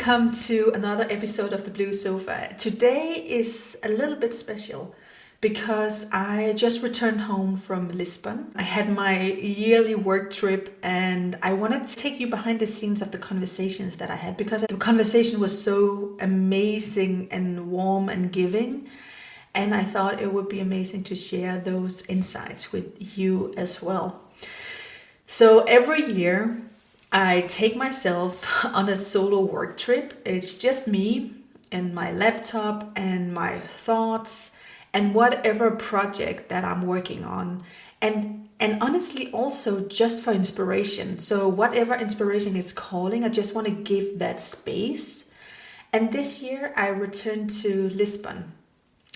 welcome to another episode of The Blue Sofa. Today is a little bit special because I just returned home from Lisbon. I had my yearly work trip and I wanted to take you behind the scenes of the conversations that I had because the conversation was so amazing and warm and giving. And I thought it would be amazing to share those insights with you as well. So every year, I take myself on a solo work trip. It's just me and my laptop and my thoughts and whatever project that I'm working on. And honestly, also just for inspiration. So whatever inspiration is calling, I just want to give that space. And this year I returned to Lisbon.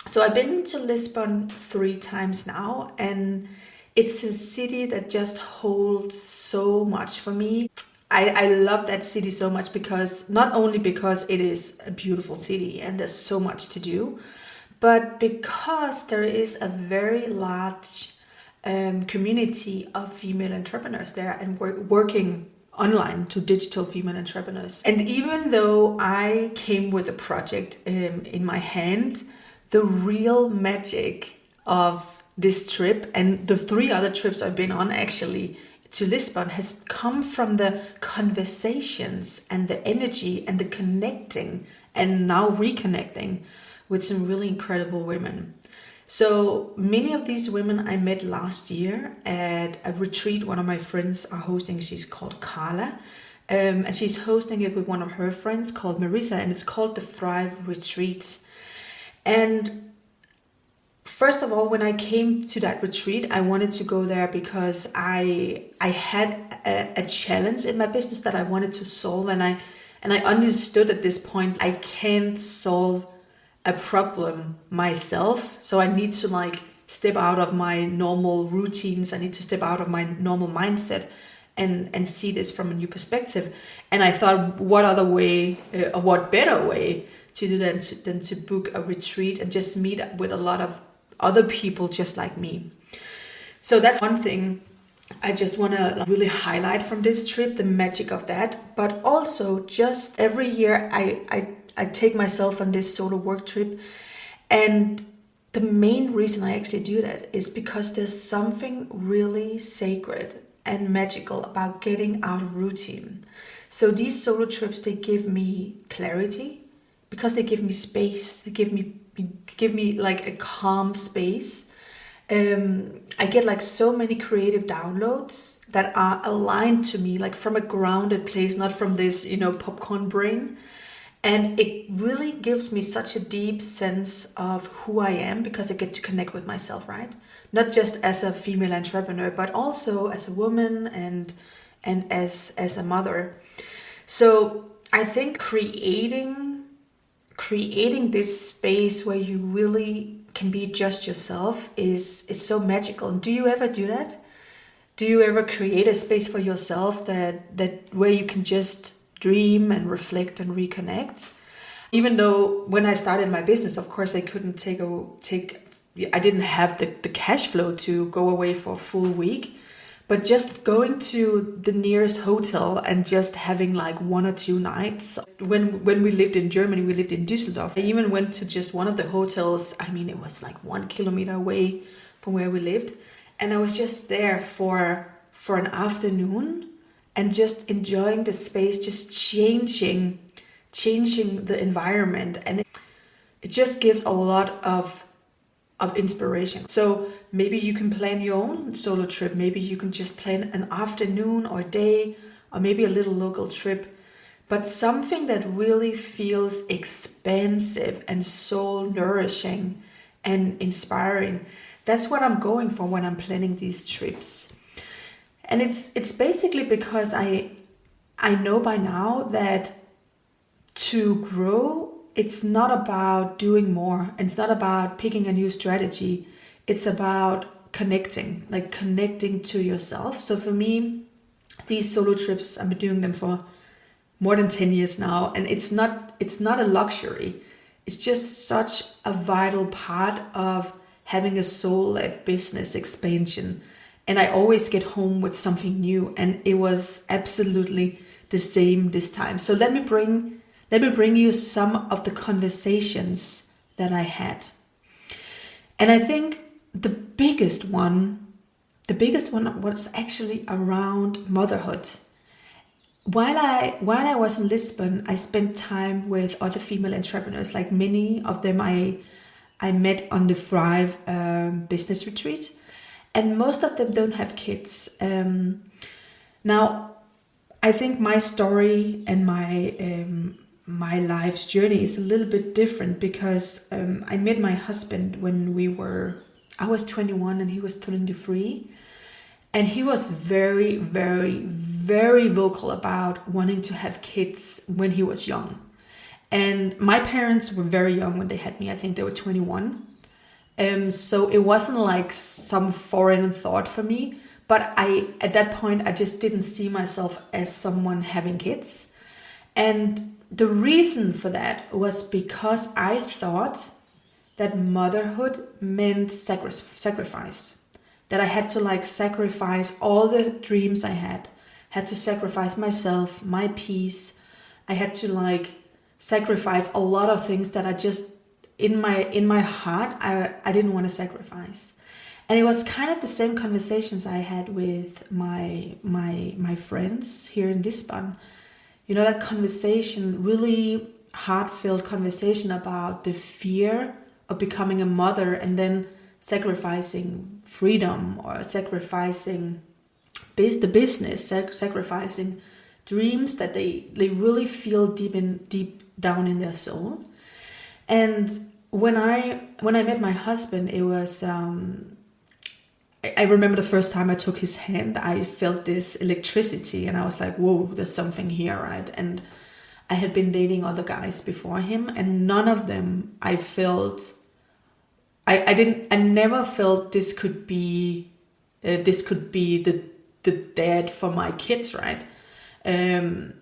So I've been to Lisbon 3 times now, and it's a city that just holds so much for me. I love that city so much because not only because it is a beautiful city and there's so much to do, but because there is a very large community of female entrepreneurs there and working online to digital female entrepreneurs. And even though I came with a project in my hand, the real magic of this trip and the 3 other trips I've been on actually to Lisbon has come from the conversations and the energy and the connecting and now reconnecting with some really incredible women. So many of these women I met last year at a retreat one of my friends are hosting. She's called Carla. And she's hosting it with one of her friends called Marisa, and it's called the Thrive Retreats. And first of all, when I came to that retreat, I wanted to go there because I had a challenge in my business that I wanted to solve, and I understood at this point I can't solve a problem myself. So I need to step out of my normal routines. I need to step out of my normal mindset and see this from a new perspective. And I thought, what other way, or what better way to do that than to book a retreat and just meet up with a lot of other people just like me. So that's one thing I just want to really highlight from this trip, the magic of that. But also just every year I take myself on this solo work trip. And the main reason I actually do that is because there's something really sacred and magical about getting out of routine. So these solo trips, they give me clarity because they give me space. They give me like a calm space. I get so many creative downloads that are aligned to me, from a grounded place, not from this, popcorn brain. And it really gives me such a deep sense of who I am because I get to connect with myself, right? Not just as a female entrepreneur, but also as a woman and as a mother. So I think creating this space where you really can be just yourself is so magical. And do you ever do that? Do you ever create a space for yourself that where you can just dream and reflect and reconnect? Even though when I started my business, of course, I couldn't I didn't have the cash flow to go away for a full week. But just going to the nearest hotel and just having 1 or 2 nights. When we lived in Germany, we lived in Düsseldorf. I even went to just one of the hotels. I mean, it was 1 kilometer away from where we lived. And I was just there for an afternoon and just enjoying the space, just changing the environment. And it just gives a lot of inspiration. So maybe you can plan your own solo trip. Maybe you can just plan an afternoon or day, or maybe a little local trip, but something that really feels expansive and soul nourishing and inspiring. That's what I'm going for when I'm planning these trips. And it's basically because I know by now that to grow, it's not about doing more. It's not about picking a new strategy. It's about connecting to yourself. So for me, these solo trips, I've been doing them for more than 10 years now. And it's not a luxury. It's just such a vital part of having a soul-led business expansion. And I always get home with something new. And it was absolutely the same this time. So let me bring let me bring you some of the conversations that I had. And I think the biggest one was actually around motherhood. While I was in Lisbon, I spent time with other female entrepreneurs. Like many of them, I met on the Thrive business retreat, and most of them don't have kids. Now, I think my story and my life's journey is a little bit different because I met my husband when I was 21 and he was 23. And he was very, very, very vocal about wanting to have kids when he was young. And my parents were very young when they had me. I think they were 21. So it wasn't like some foreign thought for me. But at that point, I just didn't see myself as someone having kids. And the reason for that was because I thought that motherhood meant sacrifice. That I had to sacrifice all the dreams I had to sacrifice myself, my peace. I had to sacrifice a lot of things that I just, in my heart, I didn't want to sacrifice. And it was kind of the same conversations I had with my friends here in Lisbon. You know, that conversation, really heartfelt conversation about the fear of becoming a mother and then sacrificing freedom or sacrificing the business, sacrificing dreams that they really feel deep down in their soul. And when I met my husband, it was I remember the first time I took his hand, I felt this electricity and I was like, whoa, there's something here, right? And I had been dating other guys before him and none of them I felt I never felt this could be the dad for my kids, right? And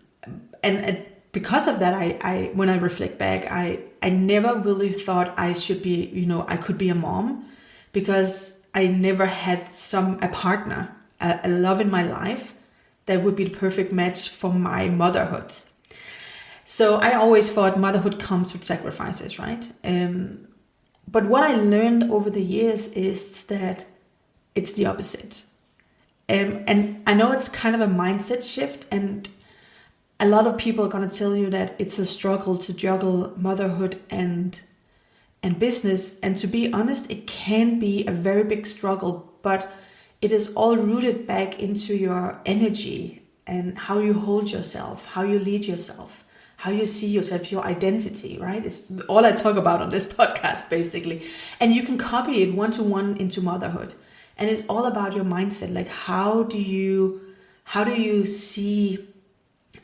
because of that, I when I reflect back, I never really thought I should be, I could be a mom, because I never had a partner, a love in my life that would be the perfect match for my motherhood. So I always thought motherhood comes with sacrifices, right? But what I learned over the years is that it's the opposite. And I know it's kind of a mindset shift, and a lot of people are going to tell you that it's a struggle to juggle motherhood and business. And to be honest, it can be a very big struggle, but it is all rooted back into your energy and how you hold yourself, how you lead yourself, how you see yourself, your identity, right? It's all I talk about on this podcast, basically. And you can copy it one-to-one into motherhood. And it's all about your mindset. Like, how do you see,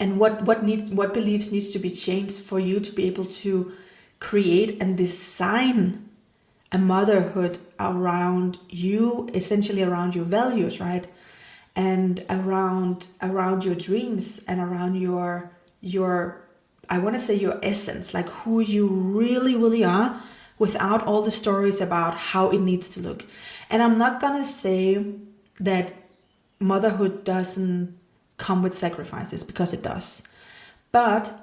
and what beliefs needs to be changed for you to be able to create and design a motherhood around you, essentially around your values, right? And around your dreams and around your I want to say your essence, like who you really, really are, without all the stories about how it needs to look. And I'm not going to say that motherhood doesn't come with sacrifices, because it does. But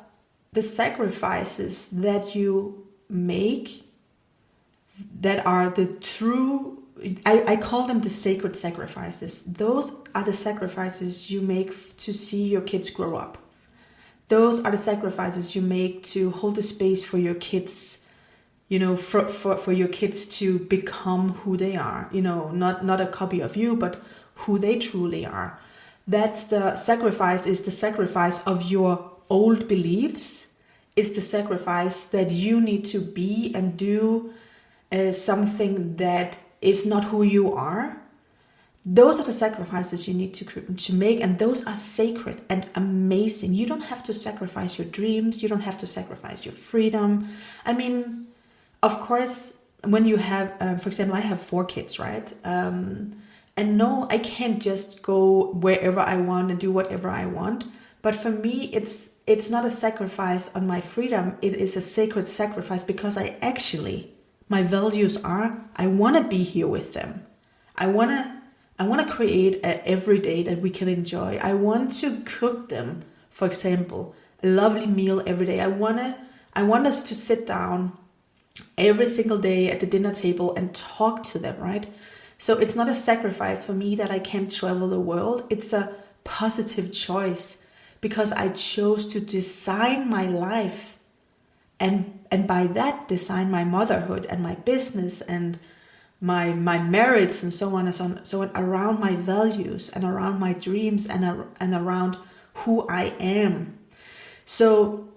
the sacrifices that you make that are the true, I call them the sacred sacrifices. Those are the sacrifices you make to see your kids grow up. Those are the sacrifices you make to hold the space for your kids, for your kids to become who they are, not a copy of you, but who they truly are. That's the sacrifice, is the sacrifice of your old beliefs. It's the sacrifice that you need to be and do something that is not who you are. Those are the sacrifices you need to make, and those are sacred and amazing. You don't have to sacrifice your dreams. You don't have to sacrifice your freedom. I mean, of course, when you have, for example, I have 4 kids, right? And no, I can't just go wherever I want and do whatever I want. But for me, it's not a sacrifice on my freedom. It is a sacred sacrifice, because my values are, I want to be here with them. I want to create a everyday that we can enjoy. I want to cook them, for example, a lovely meal every day. I want us to sit down every single day at the dinner table and talk to them, right? So it's not a sacrifice for me that I can't travel the world. It's a positive choice because I chose to design my life and by that design my motherhood and my business and my merits and so on and so on, so on, around my values and around my dreams and around who I am. So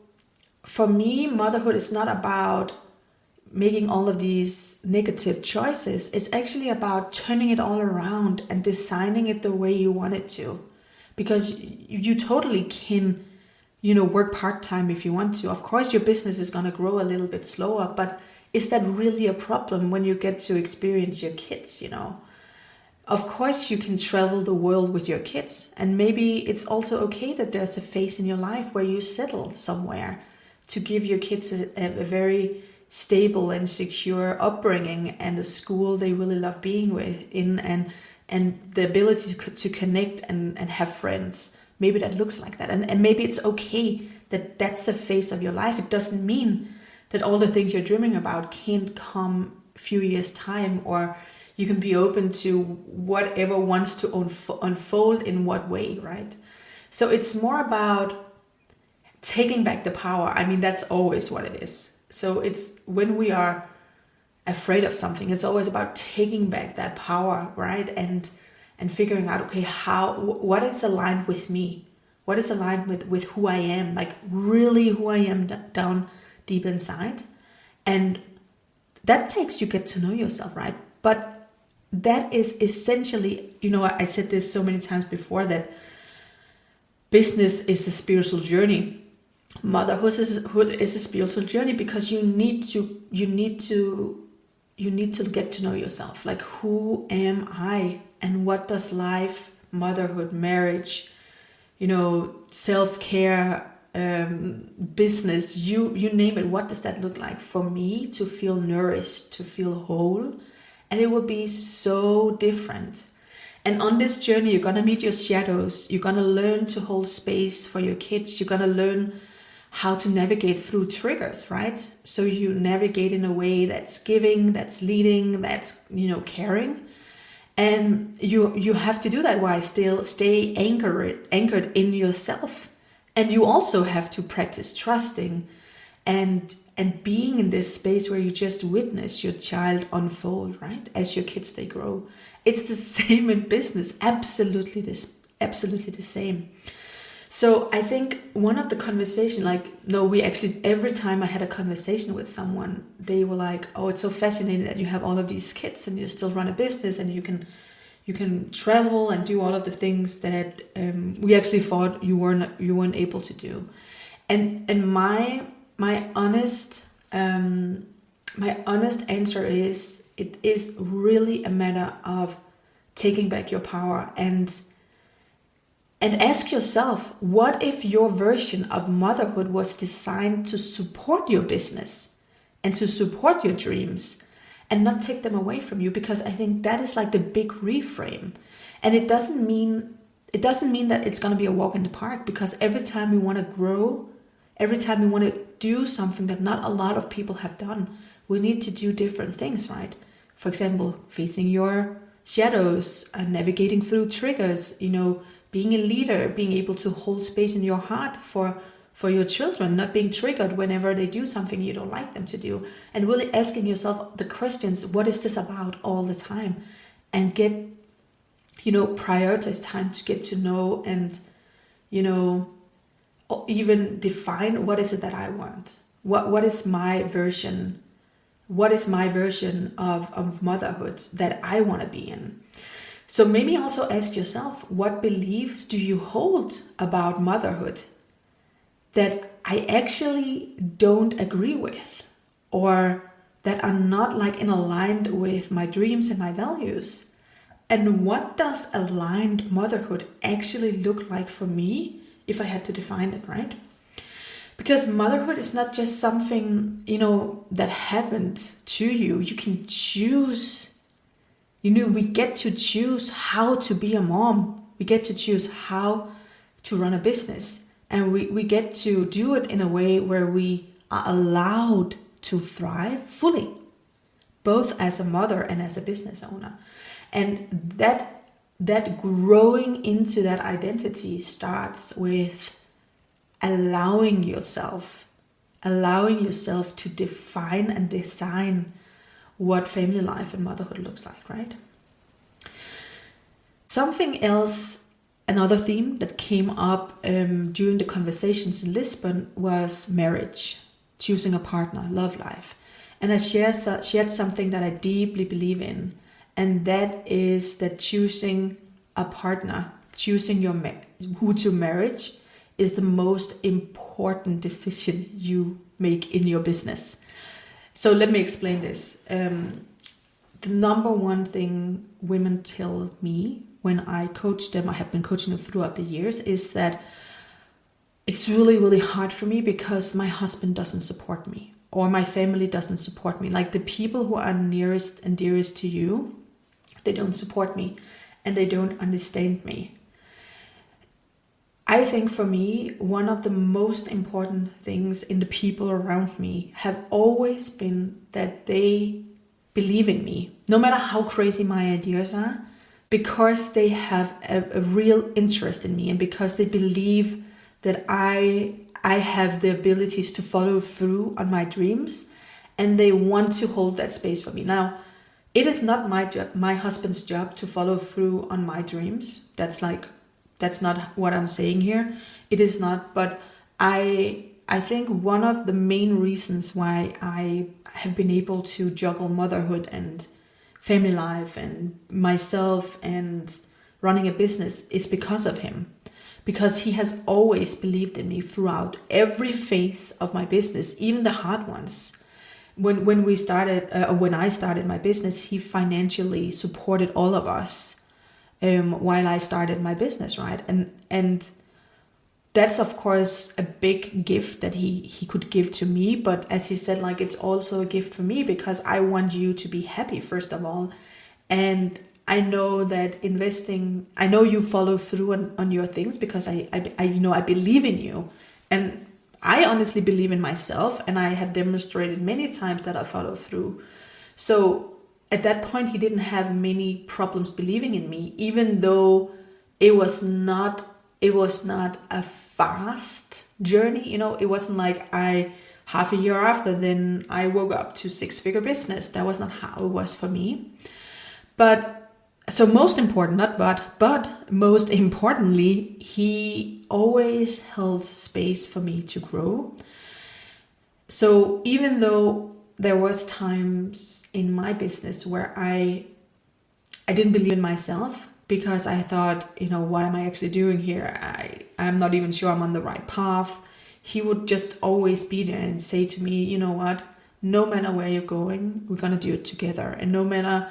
for me, motherhood is not about making all of these negative choices. It's actually about turning it all around and designing it the way you want it to. Because you totally can, work part-time if you want to. Of course, your business is going to grow a little bit slower, but is that really a problem when you get to experience your kids, Of course, you can travel the world with your kids, and maybe it's also okay that there's a phase in your life where you settle somewhere to give your kids a very stable and secure upbringing and a school they really love being in and the ability to connect and have friends. Maybe that looks like that. And maybe it's okay that that's a phase of your life. It doesn't mean that all the things you're dreaming about can't come a few years' time, or you can be open to whatever wants to unfold in what way, right? So it's more about taking back the power. I mean, that's always what it is. So it's when we are afraid of something, it's always about taking back that power, right? And figuring out, okay, what is aligned with me? What is aligned with who I am? Like really who I am down deep inside. And that takes you get to know yourself, right? But that is essentially, I said this so many times before, that business is a spiritual journey. Motherhood is a spiritual journey because you need to get to know yourself. Like, who am I, and what does life, motherhood, marriage, self-care, business, you name it, what does that look like for me to feel nourished, to feel whole? And it will be so different. And on this journey, you're going to meet your shadows. You're going to learn to hold space for your kids. You're going to learn how to navigate through triggers, right? So you navigate in a way that's giving, that's leading, that's, caring. And you have to do that while still stay anchored in yourself. And you also have to practice trusting and being in this space where you just witness your child unfold, right? As your kids, they grow. It's the same in business, absolutely the same. So I think one of the conversation, every time I had a conversation with someone, they were like, oh, it's so fascinating that you have all of these kids and you still run a business and you can travel and do all of the things that we actually thought you weren't able to do. And my honest answer is, it is really a matter of taking back your power and ask yourself, what if your version of motherhood was designed to support your business and to support your dreams and not take them away from you? Because I think that is like the big reframe. And it doesn't mean that it's going to be a walk in the park, because every time we want to grow, every time we want to do something that not a lot of people have done, we need to do different things, right? For example, facing your shadows and navigating through triggers, being a leader, being able to hold space in your heart for your children, not being triggered whenever they do something you don't like them to do, and really asking yourself the questions, what is this about, all the time, and get, prioritize time to get to know and, even define what is it that I want. What is my version? What is my version of motherhood that I want to be in? So maybe also ask yourself, what beliefs do you hold about motherhood that I actually don't agree with, or that are not in aligned with my dreams and my values? And what does aligned motherhood actually look like for me if I had to define it, right? Because motherhood is not just something, that happened to you. You can choose. We get to choose how to be a mom. We get to choose how to run a business. And we get to do it in a way where we are allowed to thrive fully, both as a mother and as a business owner. And that growing into that identity starts with allowing yourself to define and design what family life and motherhood looks like, right? Something else, another theme that came up during the conversations in Lisbon was marriage, choosing a partner, love life. And I shared something that I deeply believe in, and that is that choosing a partner, choosing who to marriage, is the most important decision you make in your business. So let me explain this. The number one thing women tell me when I coach them, I have been coaching them throughout the years, is that it's really, really hard for me because my husband doesn't support me, or my family doesn't support me. Like the people who are nearest and dearest to you, they don't support me and they don't understand me. I think for me, one of the most important things in the people around me have always been that they believe in me, no matter how crazy my ideas are, because they have a real interest in me, and because they believe that I have the abilities to follow through on my dreams, and they want to hold that space for me. Now, it is not my job, my husband's job, to follow through on my dreams. That's not what I'm saying here. It is not, but I think one of the main reasons why I have been able to juggle motherhood and family life and myself and running a business is because of him. Because he has always believed in me throughout every phase of my business, even the hard ones. When I started my business, he financially supported all of us while I started my business, right? And that's of course a big gift that he could give to me. But as he said, like, it's also a gift for me because I want you to be happy, first of all. And I know that I know you follow through on your things because I believe in you. And I honestly believe in myself, and I have demonstrated many times that I follow through. So at that point, he didn't have many problems believing in me, even though it was not a fast journey. It wasn't like half a year after, then I woke up to 6-figure business. That was not how it was for me. But so most importantly, he always held space for me to grow. So even though there was times in my business where I didn't believe in myself, because I thought, what am I actually doing here? I'm not even sure I'm on the right path. He would just always be there and say to me, you know what, no matter where you're going, we're going to do it together. And no matter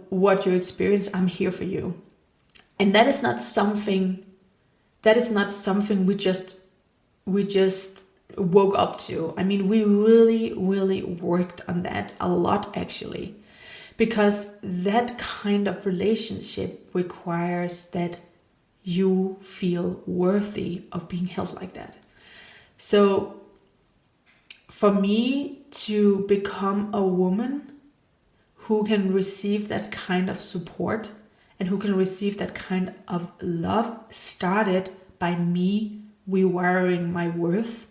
what you experience, I'm here for you. And that is not something we just woke up to. I mean, we really, really worked on that a lot, actually, because that kind of relationship requires that you feel worthy of being held like that. So for me to become a woman who can receive that kind of support and who can receive that kind of love started by me rewiring my worth,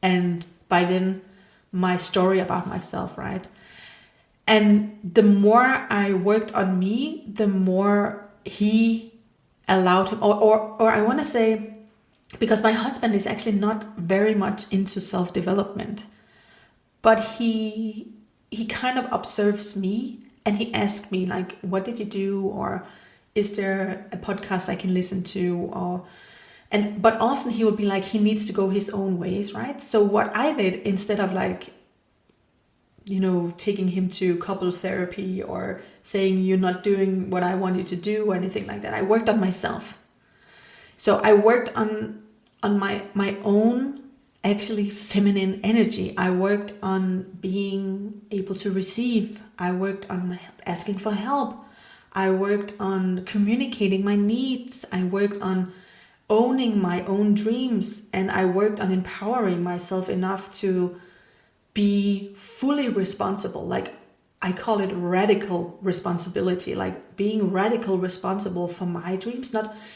and by then my story about myself, right? And the more I worked on me, the more he allowed him, or I want to say, because my husband is actually not very much into self-development, but he kind of observes me and he asks me, like, what did you do? Or is there a podcast I can listen to? But often he would be like, he needs to go his own ways, right? So what I did, instead of like, taking him to couples therapy or saying you're not doing what I want you to do or anything like that, I worked on myself. So I worked on my own actually feminine energy. I worked on being able to receive. I worked on asking for help. I worked on communicating my needs. I worked on owning my own dreams, and I worked on empowering myself enough to be fully responsible. Like, I call it radical responsibility, like being radical responsible for my dreams.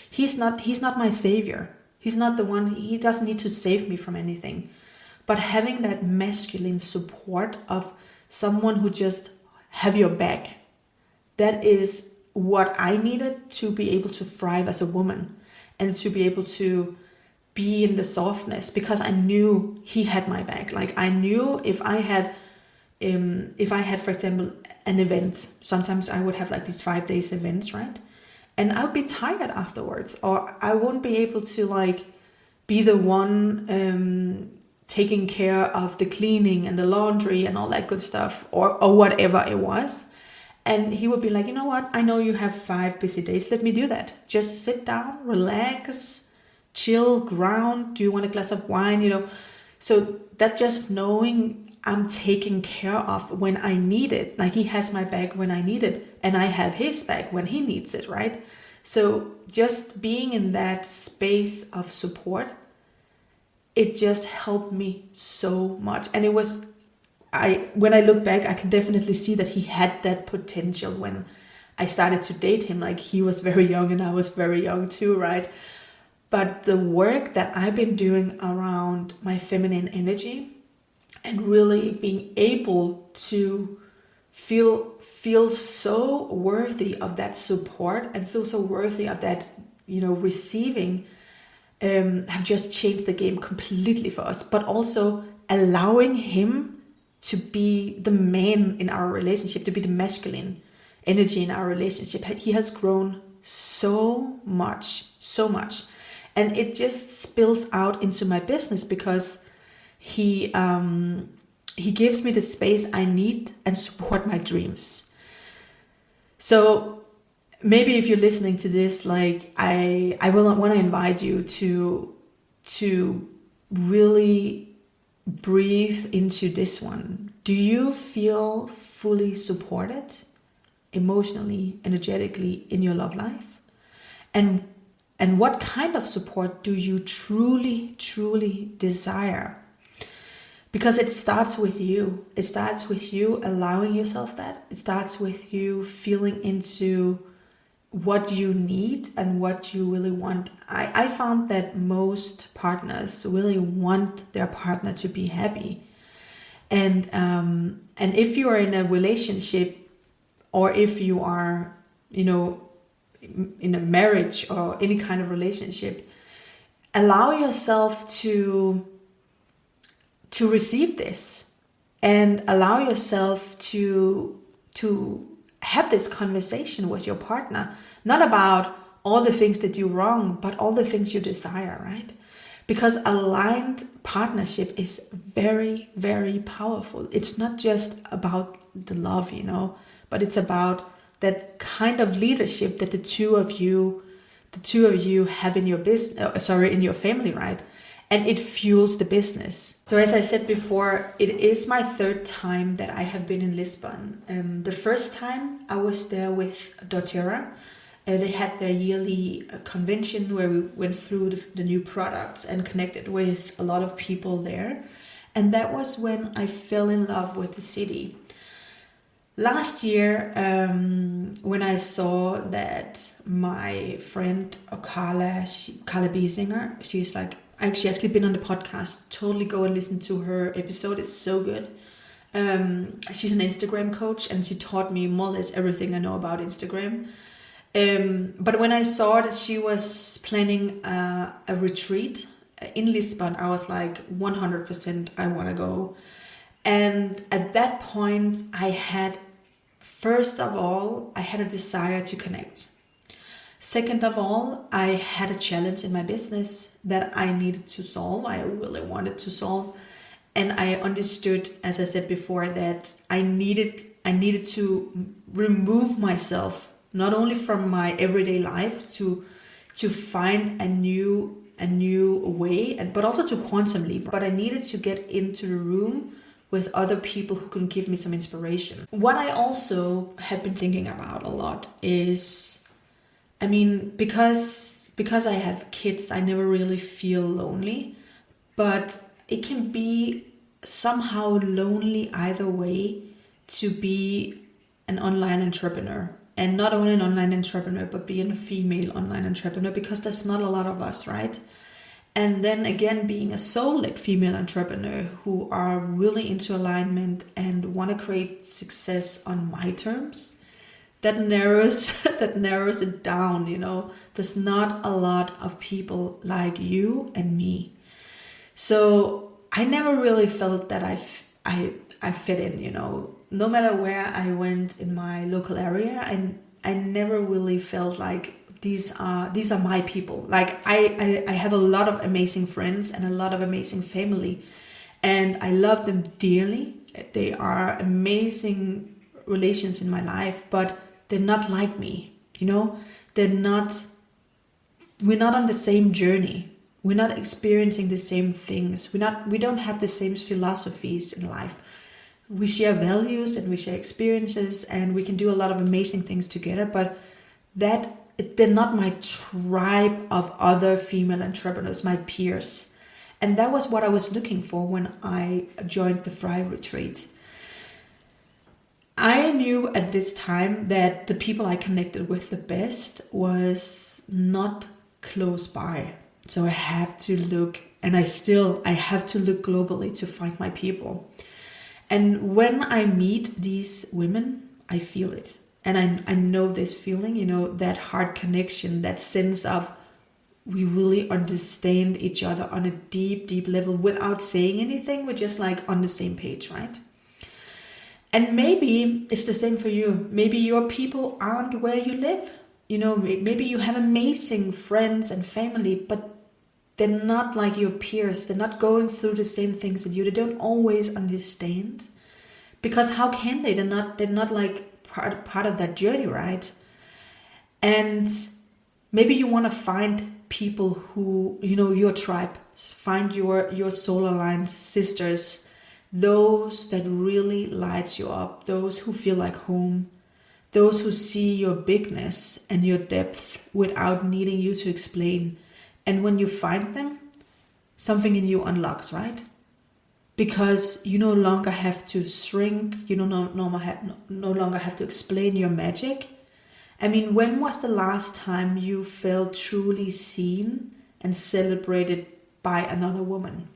He's not my savior. He's not the one, he doesn't need to save me from anything. But having that masculine support of someone who just have your back, that is what I needed to be able to thrive as a woman and to be able to be in the softness, because I knew he had my back. Like, I knew if I had, for example, an event, sometimes I would have like these 5 days events, right? And I would be tired afterwards, or I won't be able to like be the one taking care of the cleaning and the laundry and all that good stuff, or whatever it was. And he would be like, you know what? I know you have 5 busy days. Let me do that. Just sit down, relax, chill, ground. Do you want a glass of wine? So that, just knowing I'm taken care of when I need it. Like, he has my back when I need it, and I have his back when he needs it, right? So just being in that space of support, it just helped me so much. And it was, when I look back, I can definitely see that he had that potential when I started to date him. Like, he was very young and I was very young too, right? But the work that I've been doing around my feminine energy and really being able to feel so worthy of that support and feel so worthy of that, receiving, have just changed the game completely for us. But also allowing him to be the man in our relationship, to be the masculine energy in our relationship. He has grown so much. And it just spills out into my business, because he gives me the space I need and support my dreams. So maybe if you're listening to this, like, I will want to invite you to really breathe into this one. Do you feel fully supported emotionally, energetically in your love life? And what kind of support do you truly desire? Because it starts with you. It starts with you allowing yourself that. It starts with you feeling into what you need and what you really want. I found that most partners really want their partner to be happy. And if you are in a relationship, or if you are, in a marriage or any kind of relationship, allow yourself to receive this, and allow yourself to have this conversation with your partner, not about all the things that you wrong, but all the things you desire, right? Because aligned partnership is very, very powerful. It's not just about the love, but it's about that kind of leadership that the two of you have in your business, in your family, right? And it fuels the business. So as I said before, it is my 3rd time that I have been in Lisbon. The first time I was there with doTERRA. They had their yearly convention where we went through the new products and connected with a lot of people there. And that was when I fell in love with the city. Last year, when I saw that my friend Carla Biesinger, she's like, she actually been on the podcast. Totally go and listen to her episode. It's so good. She's an Instagram coach, and she taught me more or less everything I know about Instagram. But when I saw that she was planning a retreat in Lisbon, I was like, 100% I want to go. And at that point, first of all, I had a desire to connect. Second of all, I had a challenge in my business that I needed to solve. I really wanted to solve. And I understood, as I said before, that I needed to remove myself, not only from my everyday life, to find a new way, but also to quantum leap. But I needed to get into the room with other people who can give me some inspiration. What I also have been thinking about a lot is, because because I have kids, I never really feel lonely, but it can be somehow lonely either way to be an online entrepreneur. And not only an online entrepreneur, but being a female online entrepreneur, because there's not a lot of us, right? And then again, being a soul-led female entrepreneur who are really into alignment and want to create success on my terms, that narrows it down. There's not a lot of people like you and me. So I never really felt that I fit in. No matter where I went in my local area, and I never really felt like these are my people. Like I have a lot of amazing friends and a lot of amazing family, and I love them dearly. They are amazing relations in my life, but they're not like me. We're not on the same journey. We're not experiencing the same things. We don't have the same philosophies in life. We share values and we share experiences, and we can do a lot of amazing things together, but they're not my tribe of other female entrepreneurs, my peers. And that was what I was looking for when I joined the Fry Retreat. I knew at this time that the people I connected with the best was not close by. So I have to look, and I have to look globally to find my people. And when I meet these women, I feel it. And I know this feeling, that heart connection, that sense of we really understand each other on a deep, deep level without saying anything. We're just like on the same page, right? And maybe it's the same for you. Maybe your people aren't where you live. Maybe you have amazing friends and family, but they're not like your peers. They're not going through the same things that you. They don't always understand. Because how can they? They're not like part of that journey, right? And maybe you want to find people who, your tribe, find your soul aligned sisters, those that really lights you up, those who feel like home, those who see your bigness and your depth without needing you to explain. And when you find them, something in you unlocks, right? Because you no longer have to shrink, you no longer have to explain your magic. I mean, when was the last time you felt truly seen and celebrated by another woman?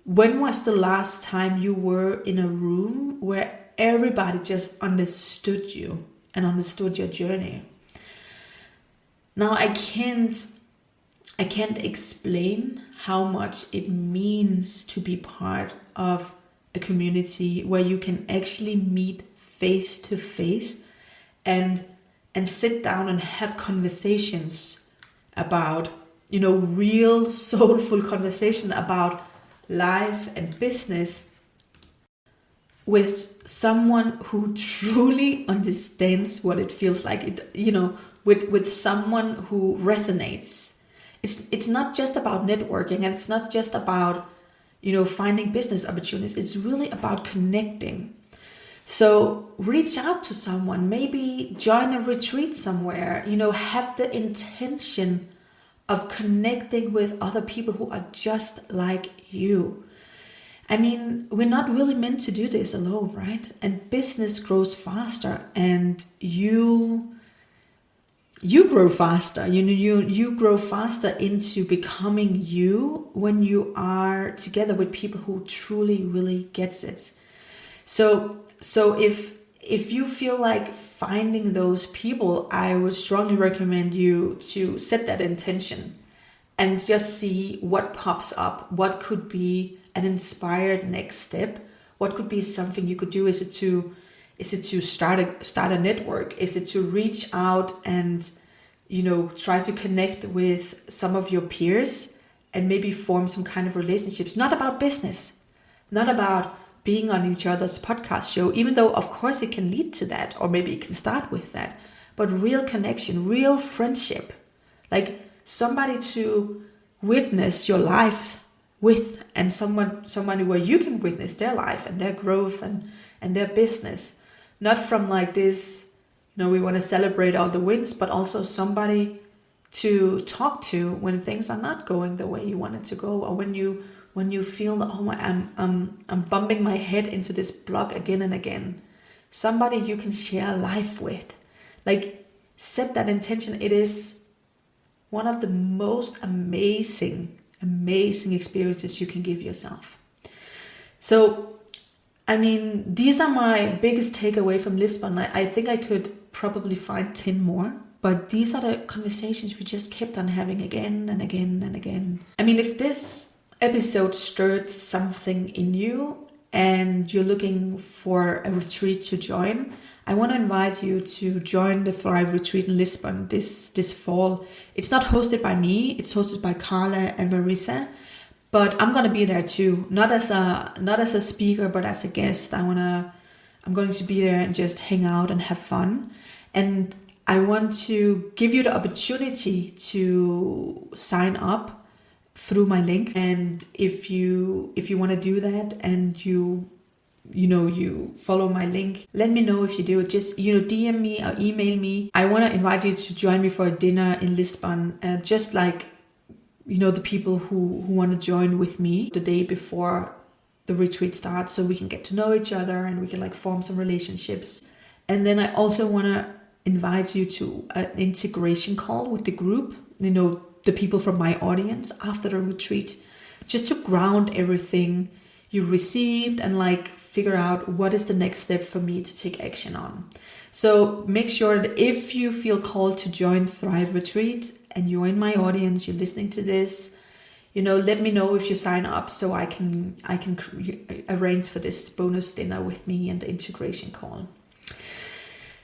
When was the last time you were in a room where everybody just understood you and understood your journey? Now, I can't explain how much it means to be part of a community where you can actually meet face to face and sit down and have conversations about, real soulful conversation about life and business with someone who truly understands what it feels like, with someone who resonates. It's not just about networking, and it's not just about, finding business opportunities. It's really about connecting. So reach out to someone, maybe join a retreat somewhere, have the intention of connecting with other people who are just like you. I mean, we're not really meant to do this alone, right? And business grows faster, and you grow faster. You grow faster into becoming you when you are together with people who truly, really gets it. So if you feel like finding those people, I would strongly recommend you to set that intention and just see what pops up. What could be an inspired next step? What could be something you could do? Is it to start a network? Is it to reach out and try to connect with some of your peers and maybe form some kind of relationships? Not about business, not about being on each other's podcast show, even though of course it can lead to that, or maybe it can start with that, but real connection, real friendship, like somebody to witness your life with, and somebody where you can witness their life and their growth and their business, not from like this, we want to celebrate all the wins, but also somebody to talk to when things are not going the way you want it to go, or when you feel that, I'm bumping my head into this block again and again. Somebody you can share life with. Like, set that intention. It is one of the most amazing experiences you can give yourself. So, I mean, these are my biggest takeaway from Lisbon. I think I could probably find 10 more, but these are the conversations we just kept on having again and again and again. I mean, if this episode stirred something in you and you're looking for a retreat to join, I want to invite you to join the Thrive Retreat in Lisbon this fall. It's not hosted by me, it's hosted by Carla and Marisa, but I'm going to be there too, not as a speaker, but as a guest. I'm going to be there and just hang out and have fun. And I want to give you the opportunity to sign up through my link. And if you want to do that and you follow my link, let me know if you do it. Just, DM me or email me. I want to invite you to join me for a dinner in Lisbon, just like, the people who want to join with me the day before the retreat starts, so we can get to know each other and we can form some relationships. And then I also want to invite you to an integration call with the group, the people from my audience after the retreat, just to ground everything you received and figure out what is the next step for me to take action on. So make sure that if you feel called to join Thrive Retreat and you're in my audience, you're listening to this, let me know if you sign up so I can arrange for this bonus dinner with me and the integration call.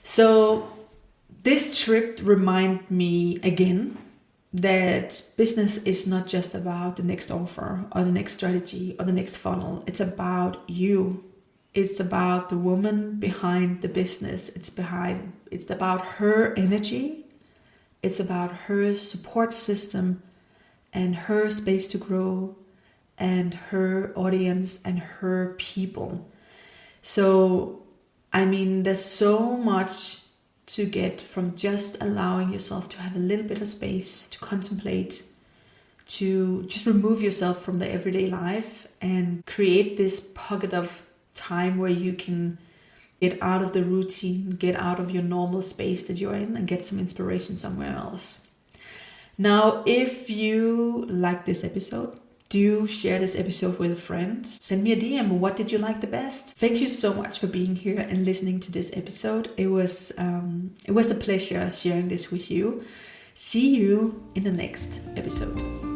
So this trip reminded me again that business is not just about the next offer or the next strategy or the next funnel. It's about you. It's about the woman behind the business. It's about her energy. It's about her support system and her space to grow and her audience and her people. So, there's so much to get from just allowing yourself to have a little bit of space to contemplate, to just remove yourself from the everyday life and create this pocket of time where you can get out of the routine, get out of your normal space that you're in and get some inspiration somewhere else. Now, if you like this episode, do share this episode with a friend. Send me a DM. What did you like the best? Thank you so much for being here and listening to this episode. It was a pleasure sharing this with you. See you in the next episode.